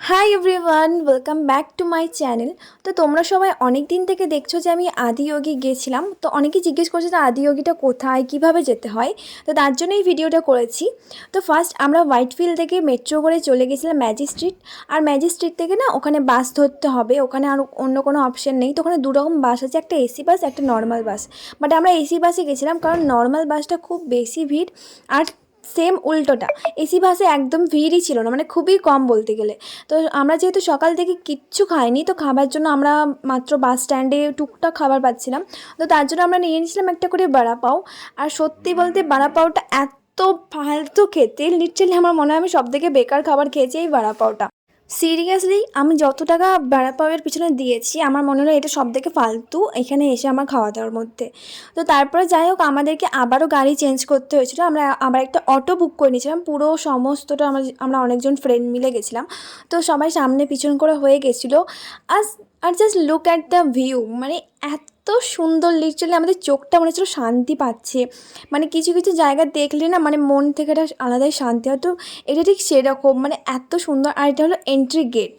Hi everyone, welcome back to my channel. তো তোমরা সবাই অনেক দিন থেকে দেখছো যে আমি আদিয়োগী গেছিলাম। তো অনেকেই জিজ্ঞেস করছে যে আদিয়োগীটা কোথায়, কিভাবে যেতে হয়। তো তার জন্য এই ভিডিওটা করেছি। তো ফার্স্ট আমরা হোয়াইটফিল্ড থেকে মেট্রো করে চলে গেছিলাম ম্যাজিক স্ট্রিট। আর ম্যাজিক স্ট্রিট থেকে না ওখানে বাস ধরতে হবে, ওখানে আর অন্য কোনো অপশান নেই। তো ওখানে দুরকম বাস আছে, একটা এসি বাস, একটা নর্মাল বাস। বাট আমরা এসি বাসে গেছিলাম কারণ নর্মাল বাসটা খুব বেশি ভিড়। আর সেম উল্টোটা, এসি বাসে একদম ভিড়ই ছিল না, মানে খুবই কম বলতে গেলে। তো আমরা যেহেতু সকাল থেকে কিচ্ছু খাইনি, তো খাবার জন্য আমরা মাত্র বাস স্ট্যান্ডে টুকটাক খাবার পাচ্ছিলাম। তো তার জন্য আমরা নিয়ে নিয়েছিলাম একটা করে বড়া পাও। আর সত্যি বলতে বড়া পাওটা এত ফালতু খেতে, লিটারালি আমার মনে হয় আমি সব থেকে বেকার খাবার খেয়েছি এই বড়া পাওটা। সিরিয়াসলি আমি যত টাকা বড়া পাওয়ের পিছনে দিয়েছি আমার মনে হলো এটা সব থেকে ফালতু এখানে এসে আমার খাওয়া দাওয়ার মধ্যে। তো তারপরে যাই হোক, আমাদেরকে আবারও গাড়ি চেঞ্জ করতে হয়েছিল। আমরা আবার একটা অটো বুক করে নিয়েছিলাম, পুরো সমস্তটা আমরা অনেকজন ফ্রেন্ড মিলে গেছিলাম। তো সবাই সামনে পিছন করে হয়ে গেছিলো। আর আর just look at the view, মানে এত সুন্দর, লিটারালি আমাদের চোখটা মনে হচ্ছিলো শান্তি পাচ্ছে। মানে কিছু কিছু জায়গা দেখলে না, মানে মন থেকে একটা আলাদাই শান্তি হয়। তো এটা ঠিক সেরকম, মানে এত সুন্দর। আর এটা হলো এন্ট্রি গেট,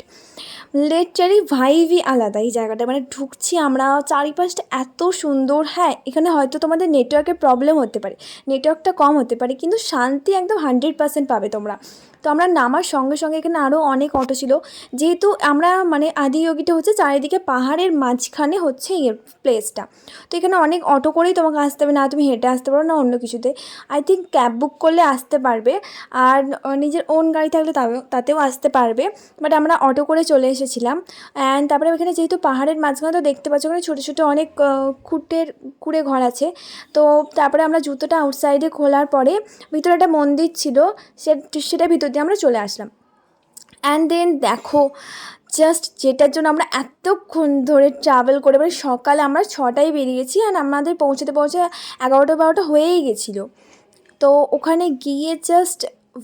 লিটারালি ভাইবই আলাদা এই জায়গাটা। মানে ঢুকছি আমরা, চারিপাশটা এত সুন্দর। হ্যাঁ, এখানে হয়তো তোমাদের নেটওয়ার্কের প্রবলেম হতে পারে, নেটওয়ার্কটা কম হতে পারে, কিন্তু শান্তি একদম 100% পাবে তোমরা। তো আমরা নামার সঙ্গে সঙ্গে এখানে আরও অনেক অটো ছিল। যেহেতু আমরা মানে আদিয়োগীটা হচ্ছে চারিদিকে পাহাড়ের মাঝখানে হচ্ছে এই প্লেসটা। তো এখানে অনেক অটো করেই তোমাকে আসতে হবে, না তুমি হেঁটে আসতে পারো না অন্য কিছুতে। আই থিঙ্ক ক্যাব বুক করলে আসতে পারবে, আর নিজের ওন গাড়ি থাকলে তাতেও আসতে পারবে। বাট আমরা অটো করে চলে এসেছিলাম। অ্যান্ড তারপরে ওখানে যেহেতু পাহাড়ের মাঝখানে, তো দেখতে পাচ্ছ ওখানে ছোটো ছোটো অনেক কুড়ে ঘর আছে। তো তারপরে আমরা জুতোটা আউটসাইডে খোলার পরে ভিতরে একটা মন্দির ছিল, সেটা ভিতর দিয়ে আমরা চলে আসলাম। অ্যান্ড দেন দেখো, জাস্ট যেটার জন্য আমরা এতক্ষণ ধরে ট্রাভেল করে, মানে সকালে আমরা 6টায় বেরিয়েছি আর আমাদের পৌঁছতে 11টা-12টা হয়েই গেছিলো। তো ওখানে গিয়ে জাস্ট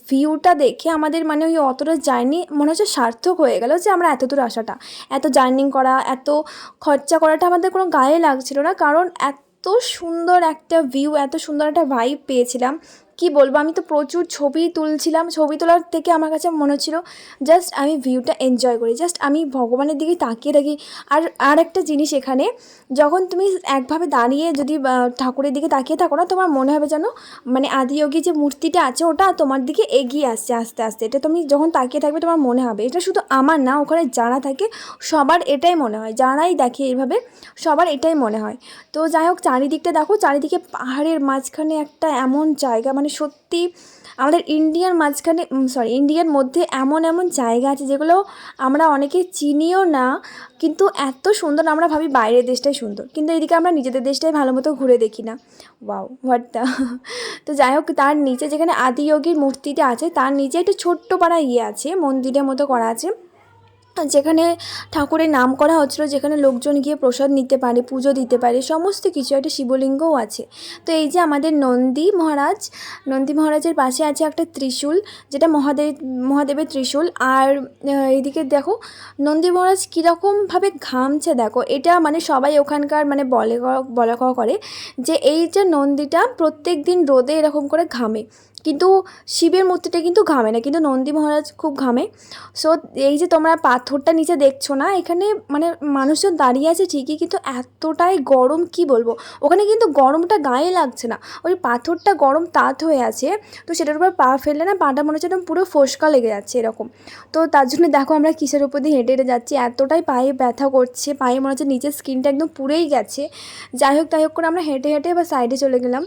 ভিউটা দেখে আমাদের মানে ওই অতটা জার্নি মনে হচ্ছে সার্থক হয়ে গেল, যে আমরা এত দূর আসাটা, এত জার্নি করা, এত খরচা করাটা আমাদের কোনো গায়ে লাগছিল না। কারণ এত সুন্দর একটা ভিউ, এত সুন্দর একটা ভাইব পেয়েছিলাম। কি বলবো, আমি তো প্রচুর ছবি তুলছিলাম। ছবি তোলার থেকে আমার কাছে মনে হচ্ছিলো জাস্ট আমি ভিউটা এনজয় করি, জাস্ট আমি ভগবানের দিকে তাকিয়ে থাকি। আর একটা জিনিস, এখানে যখন তুমি একভাবে দাঁড়িয়ে যদি ঠাকুরের দিকে তাকিয়ে থাকো না, তোমার মনে হবে যেন মানে আদিয়োগী যে মূর্তিটা আছে ওটা তোমার দিকে এগিয়ে আসছে আস্তে আস্তে। এটা তুমি যখন তাকিয়ে থাকবে তোমার মনে হবে, এটা শুধু আমার না, ওখানে যারা থাকে সবার এটাই মনে হয়, যারাই দেখে এইভাবে সবার এটাই মনে হয়। তো যাই হোক, চারিদিকটা দেখো, চারিদিকে পাহাড়ের মাঝখানে একটা এমন জায়গা, মানে সত্যি আমাদের ইন্ডিয়ার মধ্যে এমন এমন জায়গা আছে যেগুলো আমরা অনেকে চিনিও না, কিন্তু এত সুন্দর। আমরা ভাবি বাইরের দেশটাই সুন্দর, কিন্তু এদিকে আমরা নিজেদের দেশটাই ভালো মতো ঘুরে দেখি না। ওয়াও, হোয়াট দ্য তো যাই হোক, তার নিচে যেখানে আদিয়োগীর মূর্তিটা আছে তার নিচে একটা ছোট্ট পাড়া আছে, মন্দিরের মতো করা আছে, যেখানে ঠাকুরের নাম করা হচ্ছিলো, যেখানে লোকজন গিয়ে প্রসাদ নিতে পারে, পুজো দিতে পারে, সমস্ত কিছু। একটা শিবলিঙ্গও আছে। তো এই যে আমাদের নন্দী মহারাজের পাশে আছে একটা ত্রিশূল, যেটা মহাদেবের ত্রিশূল। আর এইদিকে দেখো নন্দী মহারাজ কীরকমভাবে ঘামছে দেখো। এটা মানে সবাই ওখানকার মানে বলা কওয়া করে যে এই যে নন্দীটা প্রত্যেক দিন রোদে এরকম করে ঘামে, কিন্তু শিবের মূর্তিটা কিন্তু ঘামে না, কিন্তু নন্দী মহারাজ খুব ঘামে। সো এই যে তোমরা পাথরটা নিচে দেখছো না, এখানে মানে মানুষজন দাঁড়িয়ে আছে ঠিকই, কিন্তু এতটাই গরম কি বলবো। ওখানে কিন্তু গরমটা গায়ে লাগছে না, ওই পাথরটা গরম তাত হয়ে আছে। তো সেটার উপর পা ফেললে না পাটা মনে হচ্ছে একদম পুরো ফোসকা লেগে যাচ্ছে এরকম। তো তার জন্য দেখো আমরা কিসের উপর দিয়ে হেঁটে হেঁটে যাচ্ছি, এতটাই পায়ে ব্যথা করছে, পায়ে মনে হচ্ছে নিচের স্কিনটা একদম পুড়েই গেছে। যাই হোক করে আমরা হেঁটে হেঁটে বা সাইডে চলে গেলাম।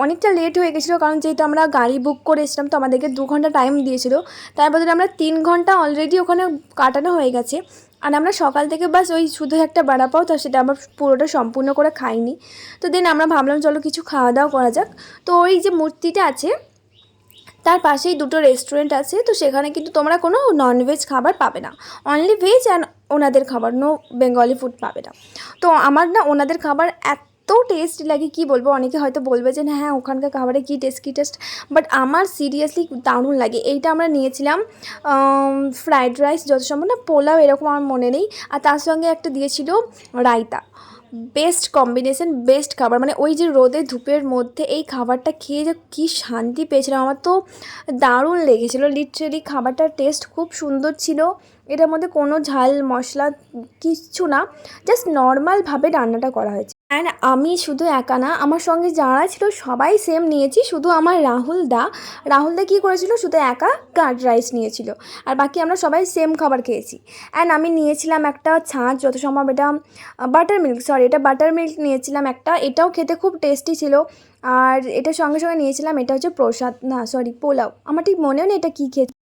অনেকটা লেট হয়ে গেছিলো, কারণ যেহেতু আমরা গাড়ি বুক করে এসেছিলাম, তো আমাদেরকে 2 ঘন্টা টাইম দিয়েছিল। তার বদলে আমরা 3 ঘন্টা অলরেডি ওখানে কাটানো হয়ে গেছে। আর আমরা সকাল থেকে বাস ওই শুধু একটা বড়া পাও, তো সেটা আবার পুরোটা সম্পূর্ণ করে খাইনি। তো দেন আমরা ভাবলাম চলো কিছু খাওয়া দাওয়া করা যাক। তো ওই যে মূর্তিটা আছে তার পাশেই 2টো রেস্টুরেন্ট আছে, তো সেখানে কিন্তু তোমরা কোনো ননভেজ খাবার পাবে না, অনলি ভেজ অ্যান্ড ওনাদের খাবার, নো বেঙ্গলি ফুড পাবে না। তো আমার না ওনাদের খাবার এত টেস্ট লাগে কি বলবো। অনেকে হয়তো বলবে যে না হ্যাঁ ওখানকার খাবারে কী টেস্ট, বাট আমার সিরিয়াসলি দারুণ লাগে। এইটা আমরা নিয়েছিলাম ফ্রাইড রাইস, যত সম্ভব না পোলাও এরকম আমার মনে নেই, আর তার সঙ্গে একটা দিয়েছিল রায়তা। বেস্ট কম্বিনেশন, বেস্ট খাবার। মানে ওই যে রোদে ধূপের মধ্যে এই খাবারটা খেয়ে যে কী শান্তি পেয়েছিলাম, আমার তো দারুণ লেগেছিলো। লিটারেলি খাবারটার টেস্ট খুব সুন্দর ছিল। এটার মধ্যে কোনো ঝাল মশলা কিচ্ছু না, জাস্ট নর্মালভাবে রান্নাটা করা হয়েছে। অ্যান্ড আমি শুধু একা না, আমার সঙ্গে যারা ছিল সবাই সেম নিয়েছি, শুধু আমার রাহুলদা কী করেছিল, শুধু একা কার্ড রাইস নিয়েছিল, আর বাকি আমরা সবাই সেম খাবার খেয়েছি। অ্যান্ড আমি নিয়েছিলাম একটা ছাঁচ, যত সম্ভব এটা বাটার মিল্ক নিয়েছিলাম একটা, এটাও খেতে খুব টেস্টি ছিল। আর এটার সঙ্গে সঙ্গে নিয়েছিলাম, এটা হচ্ছে পোলাও, আমার ঠিক মনেও নেই এটা কী খেয়েছি।